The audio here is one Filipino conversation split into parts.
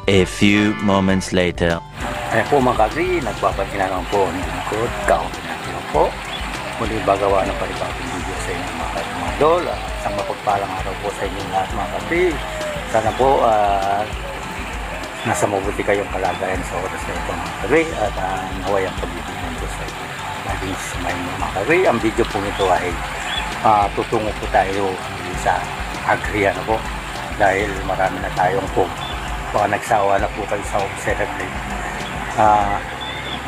A few moments later. Ayan po mga kagri, nagpapansin na naman po ng lingkod, kaunti natin po. Muli bagawa ng panibagong video sa inyo mga idol. Isang mapagpalang araw po sa inyo lahat mga kagri. Sana po nasa mabuti kayong kalagayan sa oras na ito mga kagri. At naway ang pag-ibigin po sa inyo. Laging sumayin mga kagri. Ang video po nito ay tutungo po tayo sa agri po. Dahil marami na tayong po. Baka nagsawa na po kayo sa observatory.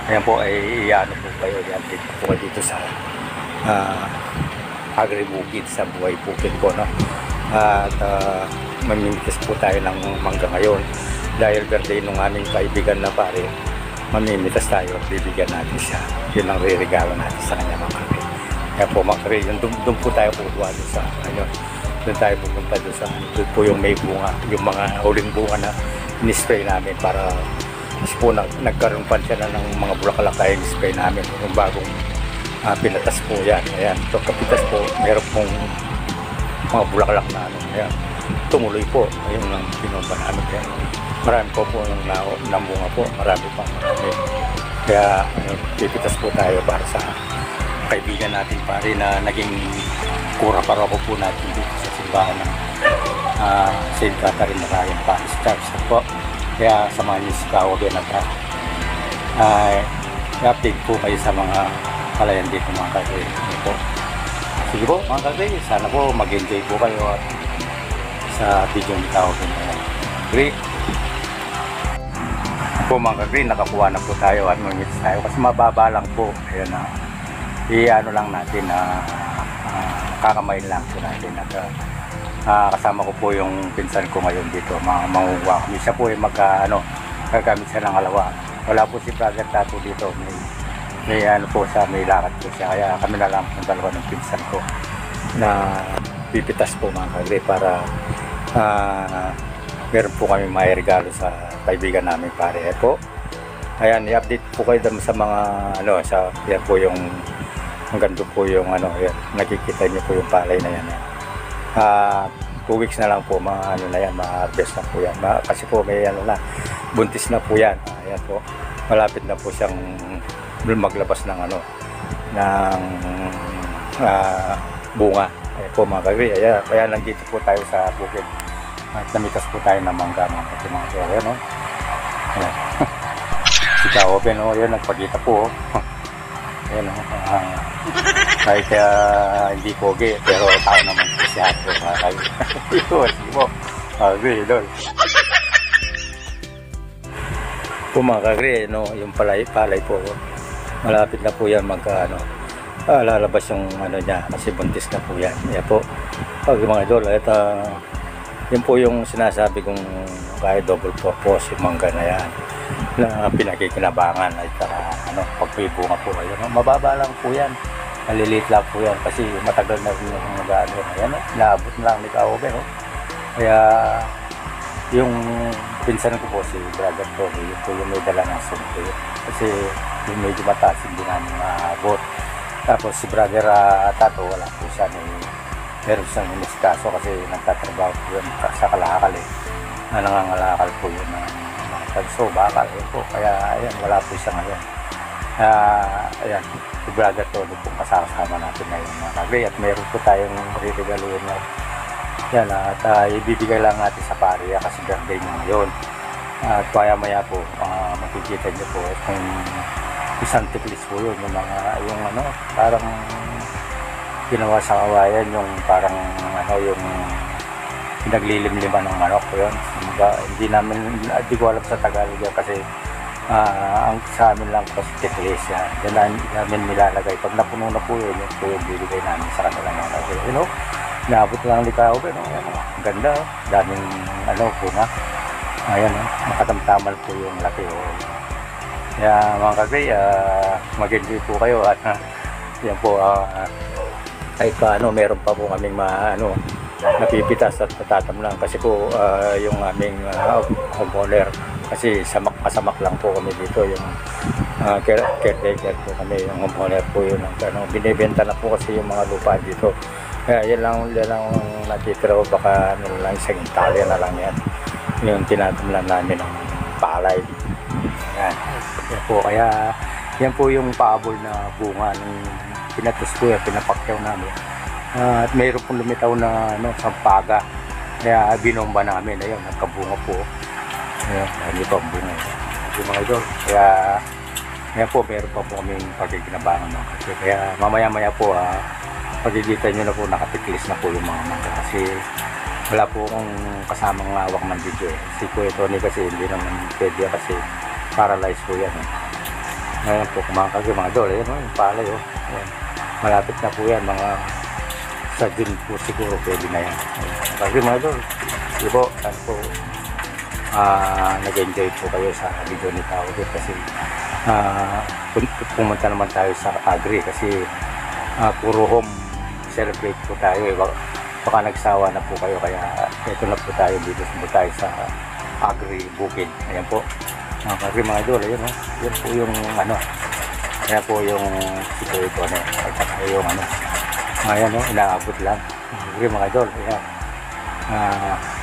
Ayan po ay iano po kayo. I-update po kayo dito sa agri-bukid sa buhay bukid ko. No? At mamimitas po tayo ng mangga ngayon. Dahil birthday nung aming kaibigan na pare, mamimitas tayo at bibigyan natin siya. Yun ang re-regalo natin sa kanya mga kare. Kaya po mga kare, doon po tayo putuwa doon sa ano. Doon tayo pupunta doon po yung may bunga, yung mga huling bunga na in-spray namin para kasi po nagkaroon pa siya na ng mga bulaklak kaya in-spray namin yung bagong pinatas po yan. Ayan, so kapitas po, meron pong mga bulaklak na ano, ayan, tumuloy po, ayun ang pinumba namin. Kaya marami po yung nambunga po, marami pang marami. Kaya pipitas po tayo para sa kaibigan natin pare na naging kura para po natin dito sa simbahan ng St. Catherine Marian Parish Church po. Kaya samahan niyo si Kawagan at i-update po kayo sa mga kalayan dito mga kagay po. Sige po mga kagay, sana po mag-enjoy po kayo at sa video ni Kawagan. Great po mga kagay, nakakuha na po tayo at mag-meet tayo kasi mababa lang po. Ayan na. I-ano lang natin kakamain lang po natin at kasama ko po yung pinsan ko ngayon dito manguha kami. Siya po ay gagamit siya ng alawa. Wala po si Brother Tato dito, may ano po siya, may lakad po siya, kaya kami na lang ng dalawa ng pinsan ko na pipitas po mga kagre para meron po kami may regalo sa kaibigan namin pare po. Ayan, i-update po kayo sa mga sa yan po yung hanggang doon po yung yan, nakikita niyo po yung palay na yan. 2 weeks na lang po na yan, ma-harvest na po yan. Kasi po may na, buntis na po yan. Ayan po, malapit na po siyang maglabas ng ng bunga. Ayan po mga kagri, kaya nandito po tayo sa bukid. At namitas po tayo ng mangga mga kagri. Ayan ayan. Si Kaoben yan, nagpagita po ayan kahit hindi pogi pero tao naman po siya mga kagri. Sige po kagri lol po mga kagri yung palay po malapit na po yan lalabas yung niya kasi buntis na po yan. Yan po pag mga idol yun po yung sinasabi kong kahit double purpose yung mangga na yan na pinakikinabangan ay pagpibunga po kayo. Mababa lang po yan, maliliit lang po yan kasi matagal na rin yung mag-ano yan. Naabot na lang ni Kaoben. Kaya yung pinsan ko po si Brother Toby, yun po yung may dala ng sumpo kasi yung medyo mataas hindi namin maabot. Tapos si Brother Tato wala po siya, meron siyang iniskaso kasi nagtatrabaho po yun sa Kalakal na nangangalakal po yun so bakal po, kaya ayan, wala po siya ngayon. Ayan, si Brother Tony po kasama natin ngayon mga kagri at meron po tayong re-regaluhin na yan at ibibigay lang natin sa pare kasi birthday niya ngayon at kaya maya po makikita niyo po kung isang tiklis po yun yung parang ginawa sa kawayan yung parang yung pinaglilimliman ng manok po yun. Hindi ko alam sa Tagalog yan kasi ang sa amin lang po si tiklis yan namin nilalagay pag napuno na po yun po yung bibigay namin sa kanila mga naabot lang ni Kaoben ganda daming bunga ayan makatamtaman po yung laki kaya mga kagri mag-enjoy po kayo at yan po kahit meron pa po kaming napipitas at natatamlang kasi po yung aming homeowner kasi kasamak lang po kami dito yung caretaker po kami yung homeowner po yun binibenta na po kasi yung mga lupa dito kaya yan lang natitira baka lang isang Italia na lang yan yung tinatamlan namin ng palay. Yan. Yan po, kaya yan po yung paabol na bunga ng pinatus ko, pinapakyaw namin. At mayroon pong lumitaw na sampaga. Kaya binomba namin, ayun, nagkabunga po. Ayan, hindi pa ang bunga. Yung mga idol. Kaya po, meron pa po kaming pagkikinabangan mga kasi. Kaya mamaya-maya po, pagkikita nyo na po, nakatiklis na po yung mga mangga. Kasi wala po akong kasamang ngawak ng video. Si Kuya Tony kasi hindi naman pwede kasi paralyzed po yan. Ngayon po, kumakagyo mga idol. Ayan, yung palay. Ayan. Malapit na po yan, mga sa June po siguro pwede na yan. Kasi mga idol, hindi po, saan po nag-enjoy po kayo sa video ni Kawagin kasi pumunta naman tayo sa Agri kasi puro home celebrate po tayo baka nagsawa na po kayo kaya ito na po tayo dito po tayo sa Agri Bukid. Ayan po mga idol, ayun yun po yung kaya po yung sito ito at saka yung ayan inaabot lang. Mga idol, ayan.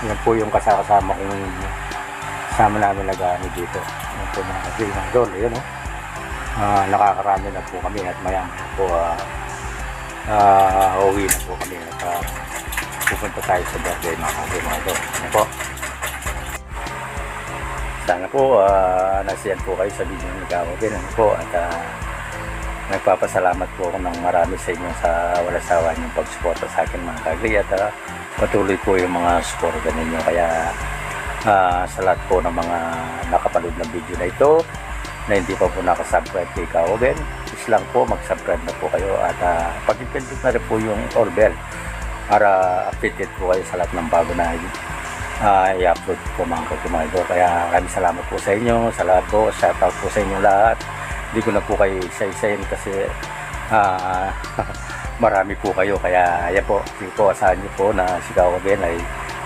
Yan po yung kasama kong sama namin nag-ano dito. Yan po mga idol, ayan nakakarami na po kami at maya po uwi na po kami at pupunta tayo sa birthday mga idol. Yan po. Sana po nasiyan po kayo sa video ng Kawagin. Ano po at nagpapasalamat po ako ng marami sa inyo sa wala sawa niyong pagsuporta sa akin mga kagri at patuloy po yung mga suporta ninyo. Kaya sa lahat po ng mga nakapanood ng video na ito na hindi pa po nakasubscribe kay Kawagin, please lang po mag-subscribe na po kayo at pag-pindot na rin po yung all bell para updated po kayo sa lahat ng bago na i-upload po mga idol. Kaya maraming salamat po sa inyo, sa lahat po, shoutout po sa inyo lahat. Hindi ko na po kayo isa-isayin kasi marami po kayo. Kaya ayan po, hindi po asahan nyo po na si Kawagin ay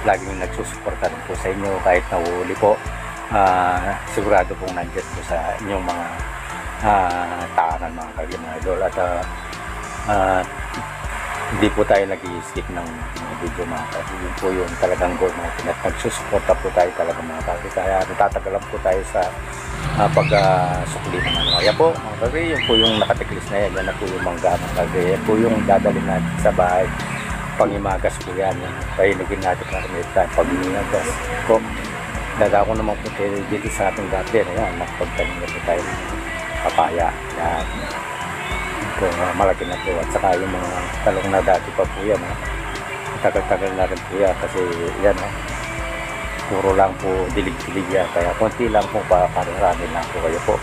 laging nagsusuporta rin po sa inyo kahit nahuli po. Sigurado pong nandiyan po sa inyong mga taanan mga idol. At hindi po tayo nag-i-skip ng video mga kagri. Yun po yung talagang goal natin at nagsusuporta po tayo talaga mga kagri. Kaya natatagalan po tayo sa pag-sukli ng Ayan po mga kagri, yun po yung nakatiklis na yan. Yan na po yung mangga mga kagri. Yan po yung dadalhin natin sa bahay. Pangimagas po yan. Pahinugin natin para may tayo pag-imagas po. Dadako naman po tayo dito sa ating garden. Ayan, nakapagtanim na po tayo ng papaya. Yan po, malaki na po. At saka yung mga talong na dati pa po yan. Tagal-tagal na rin po yan kasi yan puro lang po dilig-dilig yan. Kaya konti lang po pakarami lang po kayo po.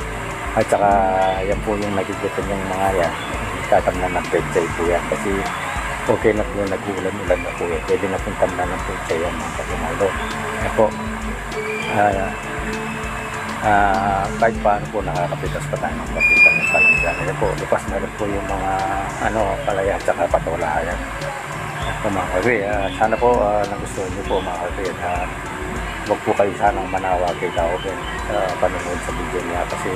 At saka yan po yung nagigutan yung mga yan. Tatamnan ng petsay po yan kasi okay na po nag-ulan-ulan na po yan. Pwede na pong tamnan ng petsay yan mga kapimalo. Yan po. Kahit paano po nakakapitas pa tayo ng kapitan ng palaya. Yan po, lupas na rin po yung mga palaya at saka patola yan. Mga kagri, sana po nagustuhan niyo po mga kagri at huwag po kayo sanang manawa kay Kawagin sa panonood sa video niya kasi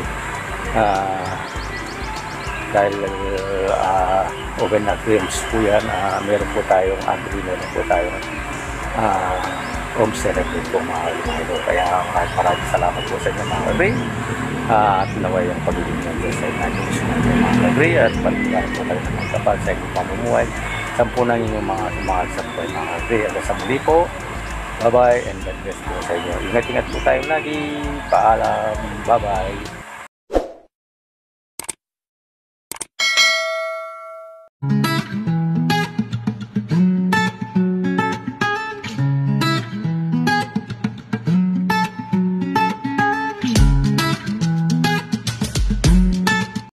dahil open na films po yan, meron po tayong agri, meron po tayong home celebrate po mga kagri. Kaya maraming salamat po sa inyo mga kagri at naway ang pagiging nandiyan sa inyo mga kagri at pagiging po kayo ng kapal sa inyong pamumuhay. Sampunan inyong mga sumahal sa buhay mga kagri. Hanggang sa muli po. Bye-bye and God bless po sa inyo. Ingat-ingat po tayo lagi. Paalam. Bye-bye.